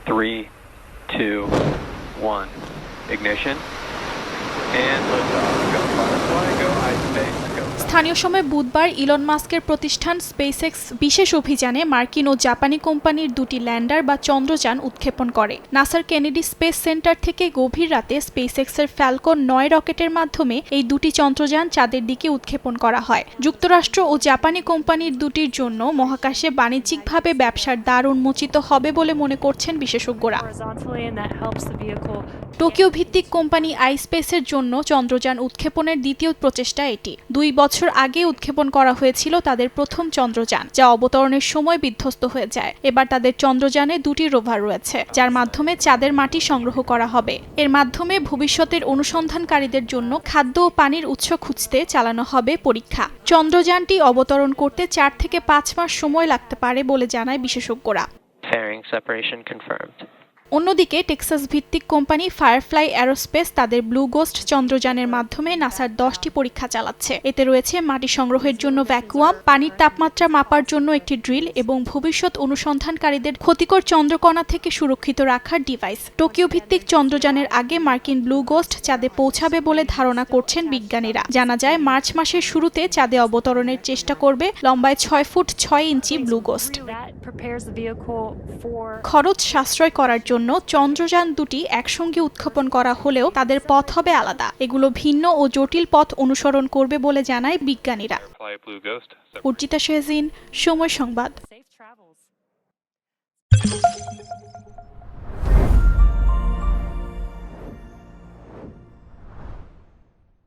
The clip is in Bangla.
3, 2, 1. Ignition. And liftoff. Go Firefly, go iSpace, go. স্থানীয় সময় বুধবার ইলন মাস্কের প্রতিষ্ঠান স্পেসএক্স বিশেষ অভিযানে মার্কিন ও জাপানি কোম্পানির দুটি ল্যান্ডার বা চন্দ্রযান উৎক্ষেপণ করে। নাসার কেনেডি স্পেস সেন্টার থেকে গভীর রাতে স্পেসএক্সের ফ্যালকন 9 রকেটের মাধ্যমে এই দুটি চন্দ্রযান চাঁদের দিকে উৎক্ষেপণ করা হয়। যুক্তরাষ্ট্র ও জাপানি কোম্পানির দুটির জন্য মহাকাশে বাণিজ্যিকভাবে ব্যবসার দ্বার উন্মোচিত হবে বলে মনে করছেন বিশেষজ্ঞরা। টোকিও ভিত্তিক কোম্পানি আইস্পেসের জন্য চন্দ্রযান উৎক্ষেপণের দ্বিতীয় প্রচেষ্টা এটি। 2 বছর আগে উৎক্ষেপণ করা হয়েছিল তাদের প্রথম চন্দ্রযান, যা অবতরণের সময় বিধ্বস্ত হয়ে যায়। এবার তাদের চন্দ্রযানে 2টি রোভার রয়েছে, যার মাধ্যমে চাঁদের মাটি সংগ্রহ করা হবে। এর মাধ্যমে ভবিষ্যতের অনুসন্ধানকারীদের জন্য খাদ্য ও পানির উৎস খুঁজতে চালানো হবে পরীক্ষা। চন্দ্রযানটি অবতরণ করতে 4 থেকে 5 মাস সময় লাগতে পারে বলে জানায় বিশেষজ্ঞরা। Fairing separation confirmed. অন্যদিকে টেক্সাস ভিত্তিক কোম্পানি ফায়ারফ্লাই অ্যারোস্পেস তাদের ব্লু গোস্ট চন্দ্রযানের মাধ্যমে নাসার 10টি পরীক্ষা চালাচ্ছে। এতে রয়েছে মাটি সংগ্রহের জন্য ভ্যাকুয়াম, পানির তাপমাত্রা মাপার জন্য একটি ড্রিল এবং ভবিষ্যৎ অনুসন্ধানকারীদের ক্ষতিকর চন্দ্রকণা থেকে সুরক্ষিত রাখার ডিভাইস। টোকিও ভিত্তিক চন্দ্রযানের আগে মার্কিন ব্লু গোস্ট চাঁদে পৌঁছাবে বলে ধারণা করছেন বিজ্ঞানীরা। জানা যায় মার্চ মাসের শুরুতে চাঁদে অবতরণের চেষ্টা করবে লম্বায় 6 ফুট 6 ইঞ্চি ব্লু গোস্ট। খরচ সাশ্রয় করার জন্য চন্দ্রযান দুটি একসঙ্গে উৎক্ষেপণ করা হলেও তাদের পথ হবে আলাদা। এগুলো ভিন্ন ও জটিল পথ অনুসরণ করবে বলে জানায় বিজ্ঞানীরা। অর্চিতা শেহজিন, সময় সংবাদ।